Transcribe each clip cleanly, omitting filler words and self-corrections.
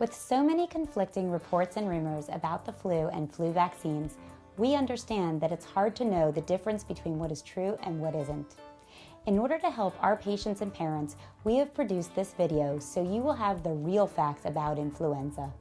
With so many conflicting reports and rumors about the flu and flu vaccines, we understand that it's hard to know the difference between what is true and what isn't. In order to help our patients and parents, we have produced this video so you will have the real facts about influenza.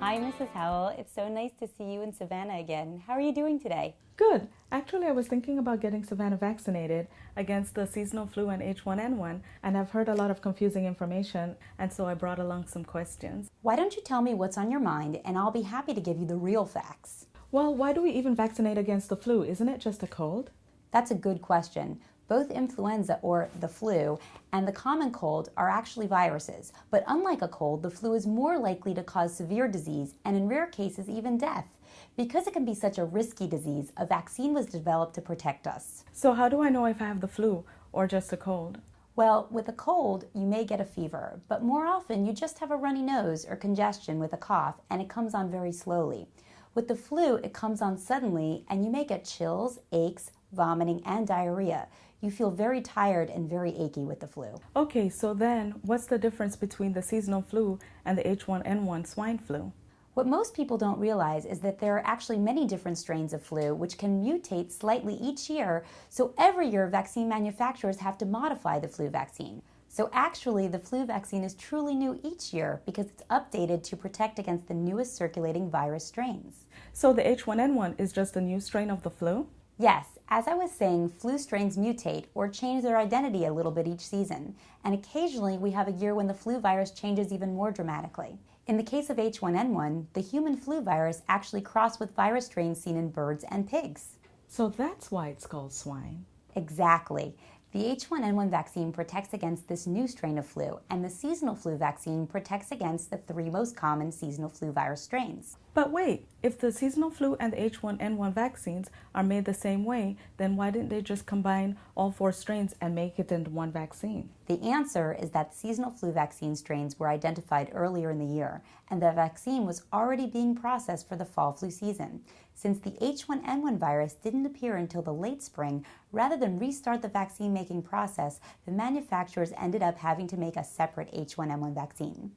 Hi, Mrs. Howell. It's so nice to see you in Savannah again. How are you doing today? Good. Actually, I was thinking about getting Savannah vaccinated against the seasonal flu and H1N1, and I've heard a lot of confusing information, and so I brought along some questions. Why don't you tell me what's on your mind, and I'll be happy to give you the real facts. Well, why do we even vaccinate against the flu? Isn't it just a cold? That's a good question. Both influenza, or the flu, and the common cold are actually viruses. But unlike a cold, the flu is more likely to cause severe disease and in rare cases even death. Because it can be such a risky disease, a vaccine was developed to protect us. So how do I know if I have the flu or just a cold? Well, with a cold, you may get a fever, but more often you just have a runny nose or congestion with a cough, and it comes on very slowly. With the flu, it comes on suddenly, and you may get chills, aches, vomiting, and diarrhea. You feel very tired and very achy with the flu. Okay, so then what's the difference between the seasonal flu and the H1N1 swine flu? What most people don't realize is that there are actually many different strains of flu which can mutate slightly each year, so every year vaccine manufacturers have to modify the flu vaccine. So actually, the flu vaccine is truly new each year because it's updated to protect against the newest circulating virus strains. So the H1N1 is just a new strain of the flu? Yes, as I was saying, flu strains mutate or change their identity a little bit each season, and occasionally we have a year when the flu virus changes even more dramatically. In the case of H1N1, the human flu virus actually crossed with virus strains seen in birds and pigs. So that's why it's called swine. Exactly. The H1N1 vaccine protects against this new strain of flu, and the seasonal flu vaccine protects against the three most common seasonal flu virus strains. But wait, if the seasonal flu and the H1N1 vaccines are made the same way, then why didn't they just combine all four strains and make it into one vaccine? The answer is that seasonal flu vaccine strains were identified earlier in the year, and the vaccine was already being processed for the fall flu season. Since the H1N1 virus didn't appear until the late spring, rather than restart the vaccine-making process, the manufacturers ended up having to make a separate H1N1 vaccine.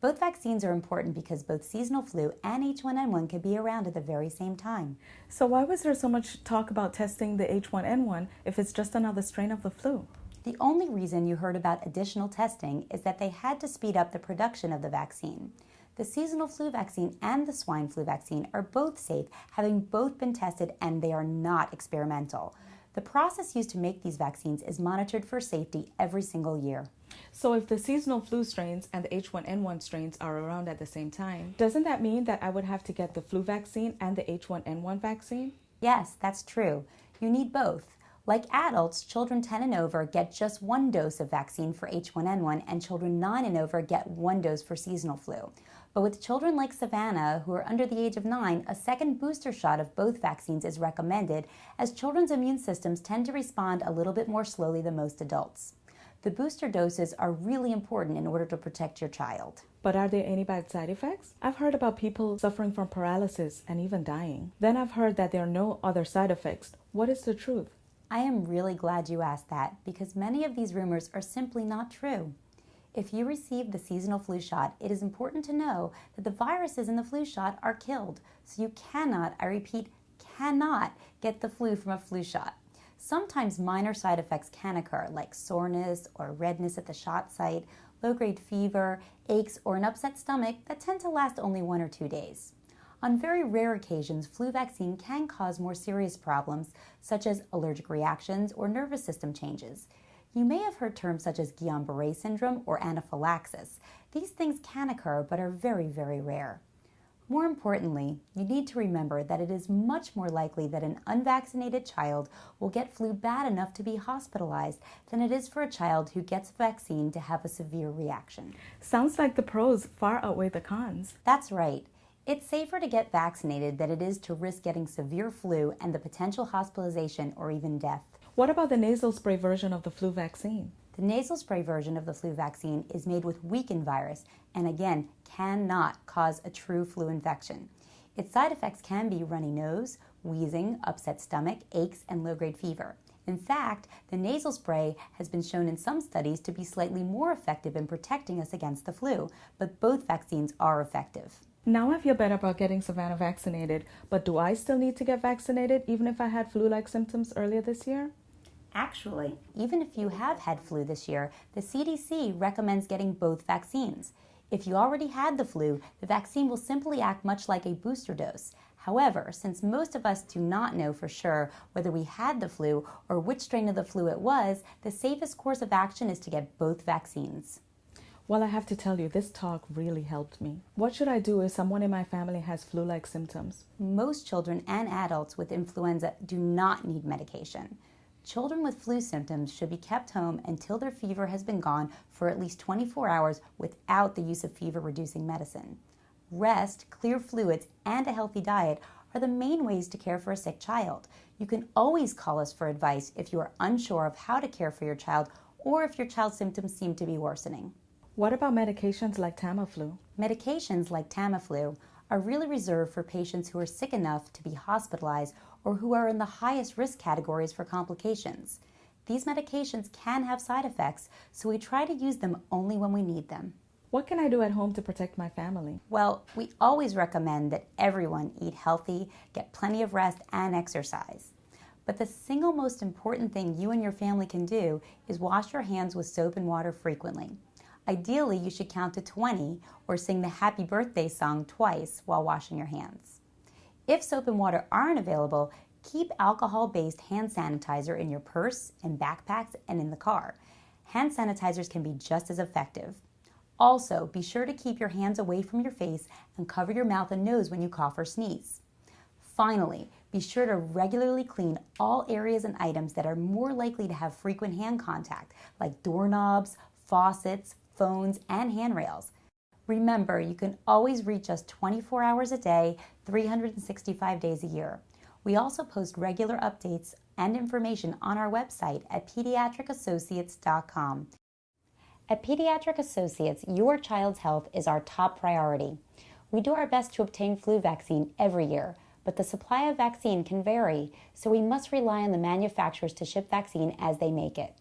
Both vaccines are important because both seasonal flu and H1N1 can be around at the very same time. So why was there so much talk about testing the H1N1 if it's just another strain of the flu? The only reason you heard about additional testing is that they had to speed up the production of the vaccine. The seasonal flu vaccine and the swine flu vaccine are both safe, having both been tested, and they are not experimental. The process used to make these vaccines is monitored for safety every single year. So if the seasonal flu strains and the H1N1 strains are around at the same time, doesn't that mean that I would have to get the flu vaccine and the H1N1 vaccine? Yes, that's true. You need both. Like adults, children 10 and over get just one dose of vaccine for H1N1, and children 9 and over get one dose for seasonal flu. But with children like Savannah, who are under the age of 9, a second booster shot of both vaccines is recommended, as children's immune systems tend to respond a little bit more slowly than most adults. The booster doses are really important in order to protect your child. But are there any bad side effects? I've heard about people suffering from paralysis and even dying. Then I've heard that there are no other side effects. What is the truth? I am really glad you asked that, because many of these rumors are simply not true. If you receive the seasonal flu shot, it is important to know that the viruses in the flu shot are killed, so you cannot, I repeat, cannot get the flu from a flu shot. Sometimes minor side effects can occur, like soreness or redness at the shot site, low-grade fever, aches, or an upset stomach that tend to last only 1 or 2 days. On very rare occasions, flu vaccine can cause more serious problems, such as allergic reactions or nervous system changes. You may have heard terms such as Guillain-Barré syndrome or anaphylaxis. These things can occur but are very, very rare. More importantly, you need to remember that it is much more likely that an unvaccinated child will get flu bad enough to be hospitalized than it is for a child who gets a vaccine to have a severe reaction. Sounds like the pros far outweigh the cons. That's right. It's safer to get vaccinated than it is to risk getting severe flu and the potential hospitalization or even death. What about the nasal spray version of the flu vaccine? The nasal spray version of the flu vaccine is made with weakened virus and again cannot cause a true flu infection. Its side effects can be runny nose, wheezing, upset stomach, aches, and low-grade fever. In fact, the nasal spray has been shown in some studies to be slightly more effective in protecting us against the flu, but both vaccines are effective. Now I feel better about getting Savannah vaccinated, but do I still need to get vaccinated even if I had flu-like symptoms earlier this year? Actually, even if you have had flu this year, the CDC recommends getting both vaccines. If you already had the flu, the vaccine will simply act much like a booster dose. However, since most of us do not know for sure whether we had the flu or which strain of the flu it was, the safest course of action is to get both vaccines. Well, I have to tell you, this talk really helped me. What should I do if someone in my family has flu-like symptoms? Most children and adults with influenza do not need medication. Children with flu symptoms should be kept home until their fever has been gone for at least 24 hours without the use of fever-reducing medicine. Rest, clear fluids, and a healthy diet are the main ways to care for a sick child. You can always call us for advice if you are unsure of how to care for your child or if your child's symptoms seem to be worsening. What about medications like Tamiflu? Medications like Tamiflu are really reserved for patients who are sick enough to be hospitalized or who are in the highest risk categories for complications. These medications can have side effects, so we try to use them only when we need them. What can I do at home to protect my family? Well, we always recommend that everyone eat healthy, get plenty of rest, and exercise. But the single most important thing you and your family can do is wash your hands with soap and water frequently. Ideally, you should count to 20 or sing the happy birthday song twice while washing your hands. If soap and water aren't available, keep alcohol-based hand sanitizer in your purse, in backpacks, and in the car. Hand sanitizers can be just as effective. Also, be sure to keep your hands away from your face and cover your mouth and nose when you cough or sneeze. Finally, be sure to regularly clean all areas and items that are more likely to have frequent hand contact, like doorknobs, faucets, phones, and handrails. Remember, you can always reach us 24 hours a day, 365 days a year. We also post regular updates and information on our website at pediatricassociates.com. At Pediatric Associates, your child's health is our top priority. We do our best to obtain flu vaccine every year, but the supply of vaccine can vary, so we must rely on the manufacturers to ship vaccine as they make it.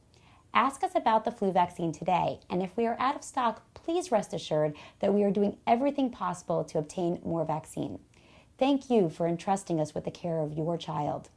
Ask us about the flu vaccine today, and if we are out of stock, please rest assured that we are doing everything possible to obtain more vaccine. Thank you for entrusting us with the care of your child.